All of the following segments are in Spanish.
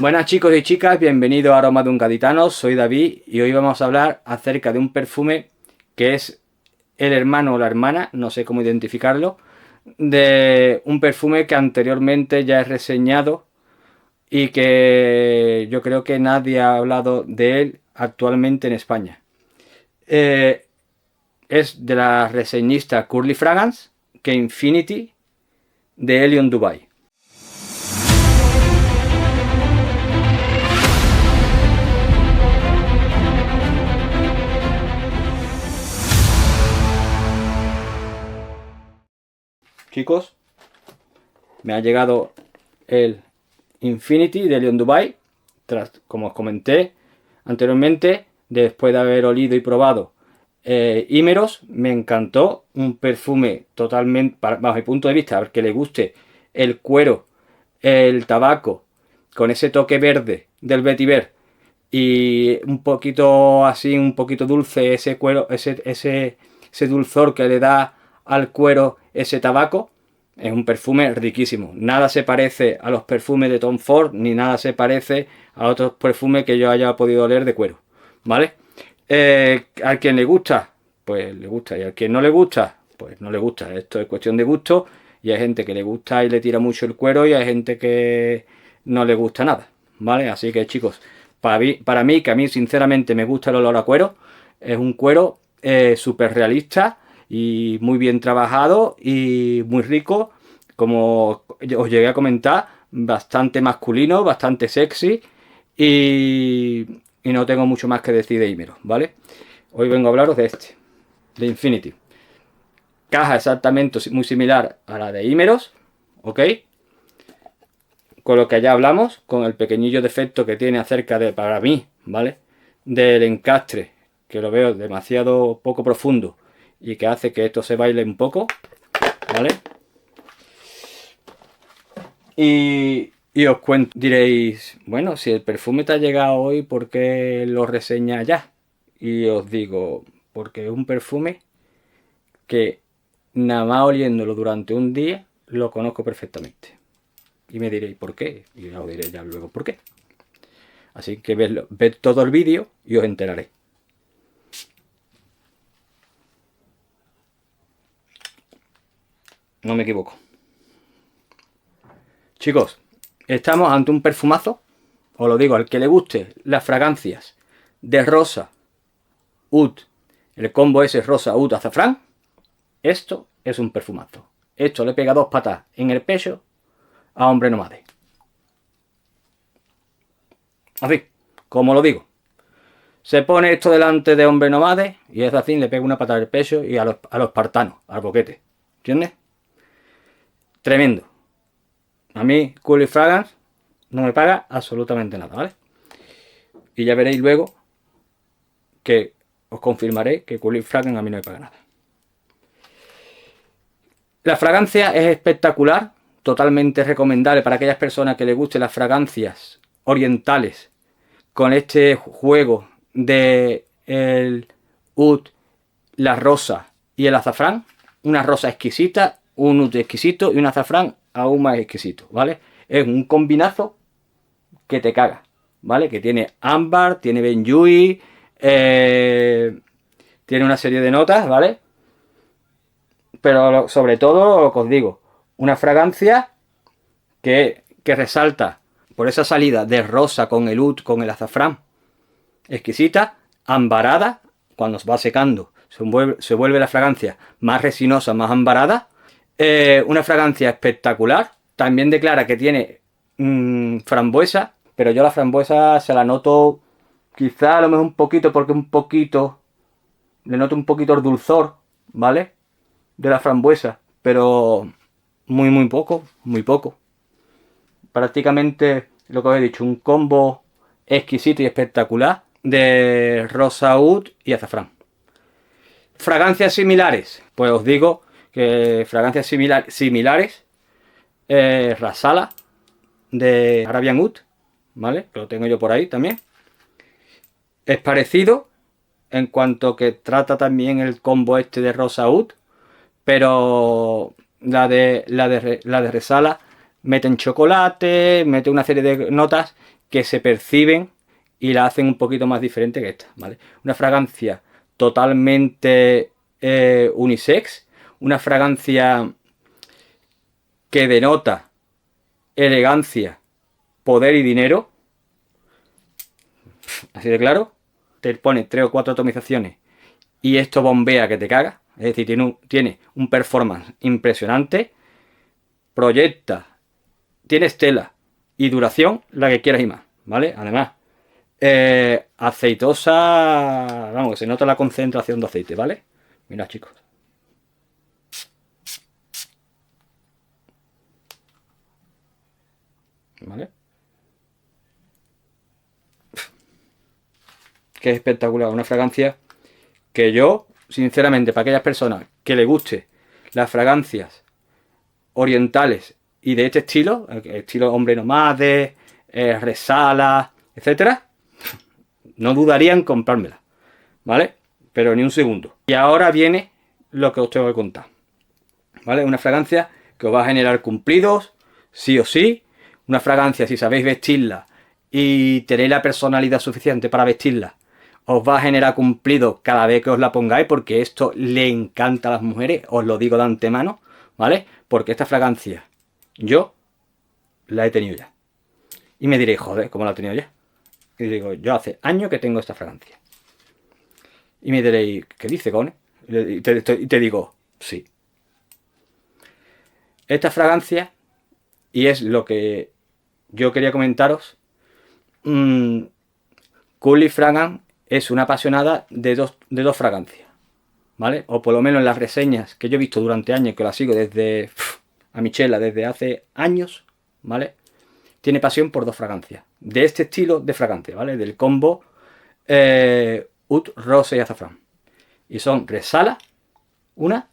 Buenas chicos y chicas, bienvenidos a Aromas de un Gaditano, soy David y hoy vamos a hablar acerca de un perfume que es el hermano o la hermana, no sé cómo identificarlo, de un perfume que anteriormente ya he reseñado y que yo creo que nadie ha hablado de él actualmente en España. Es de la reseñista Curly Fragrance, que Infinity de Helium Dubai. Chicos, me ha llegado el Infinity de Helium Dubai, como os comenté anteriormente, después de haber olido y probado Imeros, me encantó, un perfume totalmente, bajo mi punto de vista, al que le guste el cuero, el tabaco, con ese toque verde del vetiver y un poquito así, un poquito dulce, ese cuero, ese dulzor que le da al cuero ese tabaco. Es un perfume riquísimo. Nada se parece a los perfumes de Tom Ford, ni nada se parece a otros perfumes que yo haya podido oler de cuero, ¿vale? Al quien le gusta, pues le gusta. Y al quien no le gusta, pues no le gusta. Esto es cuestión de gusto. Y hay gente que le gusta y le tira mucho el cuero, y hay gente que no le gusta nada, ¿vale? Así que chicos, para mí, que a mí sinceramente me gusta el olor a cuero, es un cuero súper realista y muy bien trabajado y muy rico, como os llegué a comentar, bastante masculino, bastante sexy y no tengo mucho más que decir de Imeros, ¿vale? Hoy vengo a hablaros de este, de Infinity. Caja exactamente muy similar a la de Imeros, ¿ok? Con lo que ya hablamos, con el pequeñillo defecto que tiene acerca de, para mí, ¿vale? Del encastre, que lo veo demasiado poco profundo y que hace que esto se baile un poco, ¿vale? Y os cuento, diréis, bueno, si el perfume te ha llegado hoy, ¿por qué lo reseña ya? Y os digo, porque es un perfume que nada más oliéndolo durante un día lo conozco perfectamente. Y me diréis, ¿por qué? Y os diré ya luego por qué. Así que ved todo el vídeo y os enteraréis. No me equivoco. Chicos, estamos ante un perfumazo. Os lo digo, al que le guste las fragancias de rosa, oud, el combo ese rosa, oud, azafrán, esto es un perfumazo. Esto le pega dos patas en el pecho a Hombre Nómade. Así, como lo digo. Se pone esto delante de Hombre Nómade y es así, le pega una patada en el pecho y a los espartanos, al boquete. ¿Entiendes? Tremendo. A mí, Curly Fragrance no me paga absolutamente nada, ¿vale? Y ya veréis luego que os confirmaré que Curly Fragrance a mí no me paga nada. La fragancia es espectacular, totalmente recomendable para aquellas personas que les gusten las fragancias orientales con este juego de el oud, la rosa y el azafrán. Una rosa exquisita, un oud exquisito y un azafrán aún más exquisito, ¿vale? Es un combinazo que te caga, ¿vale? Que tiene ámbar, tiene benjuí, tiene una serie de notas, ¿vale? Pero sobre todo, lo que os digo, una fragancia que resalta por esa salida de rosa con el oud, con el azafrán, exquisita, ambarada, cuando se va secando, se vuelve la fragancia más resinosa, más ambarada. Una fragancia espectacular. También declara que tiene frambuesa, pero yo la frambuesa se la noto quizá a lo mejor un poquito, porque un poquito le noto un poquito el dulzor, ¿vale? De la frambuesa, pero muy poco, muy poco. Prácticamente lo que os he dicho, un combo exquisito y espectacular de rosa oud y azafrán. Fragancias similares, pues os digo que fragancias similares, Rasala de Arabian Oud, ¿vale? Que lo tengo yo por ahí también. Es parecido en cuanto que trata también el combo este de rosa oud, pero la de Resala mete en chocolate, mete una serie de notas que se perciben y la hacen un poquito más diferente que esta, ¿vale? Una fragancia totalmente unisex, una fragancia que denota elegancia, poder y dinero, así de claro. Te pone 3 o 4 atomizaciones y esto bombea que te caga, es decir, tiene un performance impresionante, proyecta, tiene estela y duración, la que quieras y más, ¿vale? Además, aceitosa, vamos, que se nota la concentración de aceite, ¿vale? Mirad, chicos. ¿Vale? Que es espectacular, una fragancia que yo, sinceramente, para aquellas personas que les guste las fragancias orientales y de este estilo, estilo hombre nomade, resala, etcétera, no dudaría en comprármela, ¿vale? Pero ni un segundo. Y ahora viene lo que os tengo que contar, ¿vale? Una fragancia que os va a generar cumplidos, sí o sí. Una fragancia, si sabéis vestirla y tenéis la personalidad suficiente para vestirla, os va a generar cumplidos cada vez que os la pongáis, porque esto le encanta a las mujeres, os lo digo de antemano, ¿vale? Porque esta fragancia yo la he tenido ya. Y me diréis, joder, ¿cómo la he tenido ya? Y digo, yo hace años que tengo esta fragancia. Y me diréis, ¿qué dice, Cone? Y te digo, sí. Esta fragancia, y es lo que yo quería comentaros, Curly Fragrance es una apasionada de dos fragancias, ¿vale? O por lo menos en las reseñas que yo he visto durante años, que la sigo desde a Michela desde hace años, ¿vale? Tiene pasión por dos fragancias, de este estilo de fragancia, ¿vale? Del combo Oud, Rose y Azafrán. Y son Resala, una,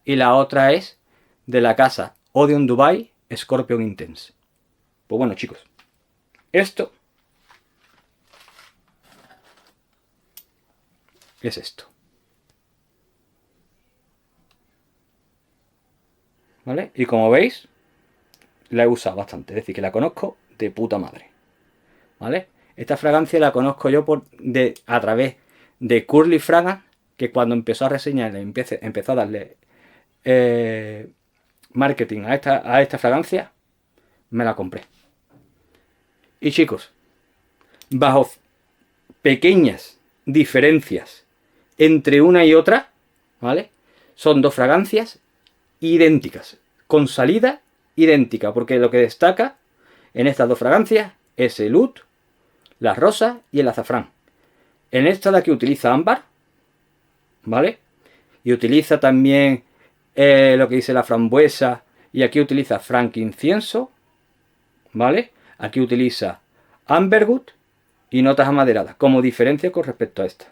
y la otra es de la casa Odeon Dubai Scorpion Intense. Pues bueno, chicos, esto es esto, ¿vale? Y como veis, la he usado bastante, es decir, que la conozco de puta madre, ¿vale? Esta fragancia la conozco yo a través de Curly Fragrance, que cuando empezó a reseñarle, empezó a darle marketing a esta fragancia, me la compré. Y chicos, bajo pequeñas diferencias entre una y otra, ¿vale? Son dos fragancias idénticas, con salida idéntica, porque lo que destaca en estas dos fragancias es el oud, la rosa y el azafrán. En esta de aquí utiliza ámbar, ¿vale? Y utiliza también lo que dice la frambuesa, y aquí utiliza frankincienso, ¿vale? Aquí utiliza amberwood y notas amaderadas, como diferencia con respecto a esta.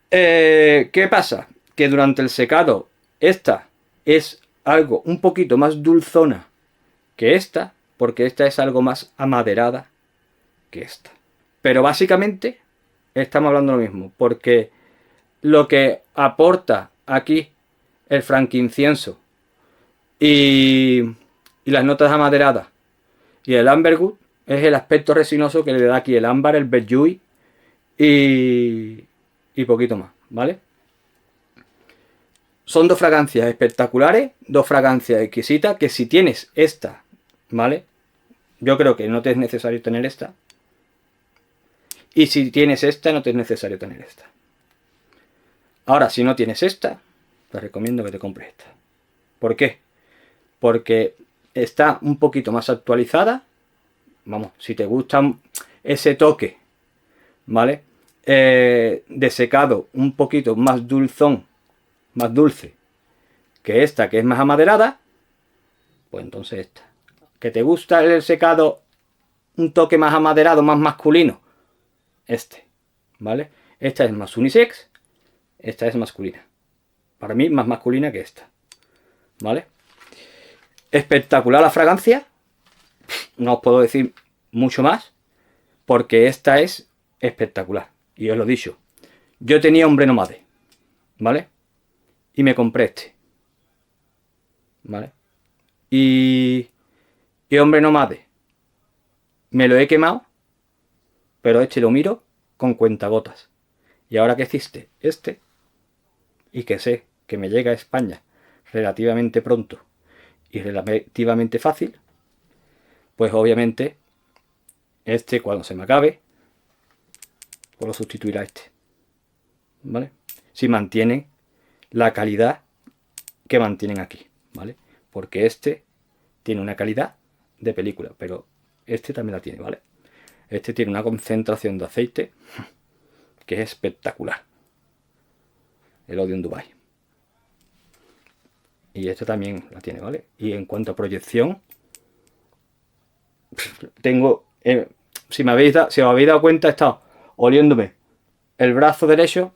¿Qué pasa? Que durante el secado esta es algo un poquito más dulzona que esta, porque esta es algo más amaderada que esta. Pero básicamente estamos hablando lo mismo, porque lo que aporta aquí el frankincienso y las notas amaderadas y el amberwood es el aspecto resinoso que le da aquí el ámbar, el berjui y poquito más, ¿vale? Son dos fragancias espectaculares, dos fragancias exquisitas, que si tienes esta, ¿vale? Yo creo que no te es necesario tener esta. Y si tienes esta, no te es necesario tener esta. Ahora, si no tienes esta, te recomiendo que te compres esta. ¿Por qué? Porque está un poquito más actualizada. Vamos, si te gusta ese toque, ¿vale? De secado un poquito más dulzón, más dulce que esta, que es más amaderada, pues entonces esta. ¿Que te gusta el secado un toque más amaderado, más masculino? ¿Vale? Esta es más unisex, esta es masculina. Para mí más masculina que esta, ¿vale? Espectacular la fragancia, no os puedo decir mucho más, porque esta es espectacular. Y os lo he dicho, yo tenía Hombre Nomade, ¿vale? Y me compré este, ¿vale? Y Hombre Nomade me lo he quemado, pero este lo miro con cuentagotas. Y ahora que existe este, y que sé que me llega a España relativamente pronto y relativamente fácil, pues obviamente este, cuando se me acabe, puedo sustituir a este, ¿vale? Si mantienen la calidad que mantienen aquí, ¿vale? Porque este tiene una calidad de película, pero este también la tiene, ¿vale? Este tiene una concentración de aceite que es espectacular. El Odeon Dubai. Y este también la tiene, ¿vale? Y en cuanto a proyección, tengo... si os habéis dado cuenta, he estado oliéndome el brazo derecho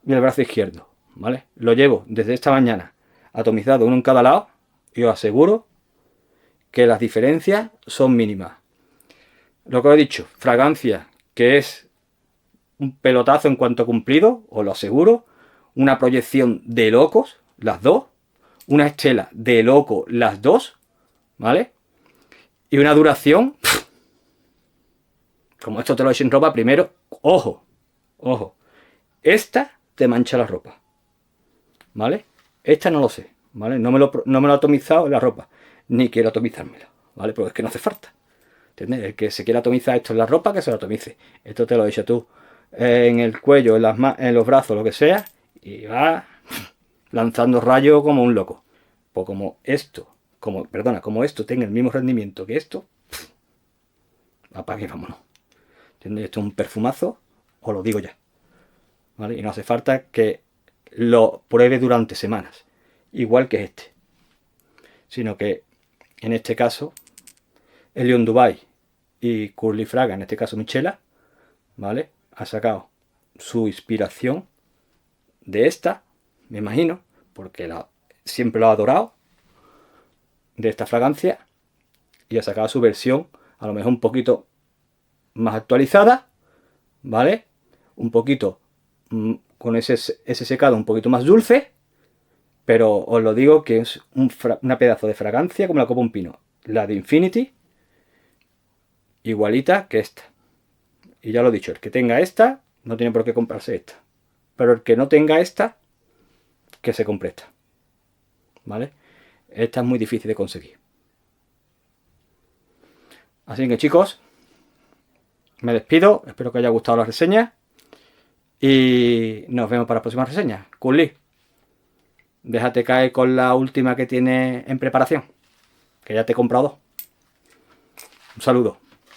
y el brazo izquierdo, ¿vale? Lo llevo desde esta mañana atomizado uno en cada lado y os aseguro que las diferencias son mínimas. Lo que os he dicho, fragancia, que es un pelotazo en cuanto a cumplido, os lo aseguro. Una proyección de locos, las dos. Una estela de loco, las dos, ¿vale? Y una duración, como esto te lo he hecho en ropa, primero, ojo, esta te mancha la ropa, ¿vale? Esta no lo sé, ¿vale? No me lo he atomizado en la ropa, ni quiero atomizármela, ¿vale? Porque es que no hace falta, ¿entiendes? El que se quiera atomizar esto en la ropa, que se lo atomice. Esto te lo he hecho tú en el cuello, en los brazos, lo que sea, y va lanzando rayos como un loco. Pues como esto tenga el mismo rendimiento que esto, apague y vámonos. ¿Entiendes? Esto es un perfumazo, os lo digo ya, ¿vale? Y no hace falta que lo pruebe durante semanas, igual que este, sino que en este caso el Lion Dubai y Curly Fraga, en este caso Michela, ¿vale? Ha sacado su inspiración de esta, me imagino, porque siempre lo ha adorado, de esta fragancia, y ha sacado su versión a lo mejor un poquito más actualizada, ¿vale? Un poquito con ese secado un poquito más dulce, pero os lo digo que es una pedazo de fragancia como la copa un pino. La de Infinity, igualita que esta. Y ya lo he dicho, el que tenga esta no tiene por qué comprarse esta, pero el que no tenga esta, que se compre esta, ¿vale? Esta es muy difícil de conseguir. Así que chicos, me despido, espero que os haya gustado la reseña y nos vemos para la próxima reseña. Curly, déjate caer con la última que tiene en preparación, que ya te he comprado dos. Un saludo.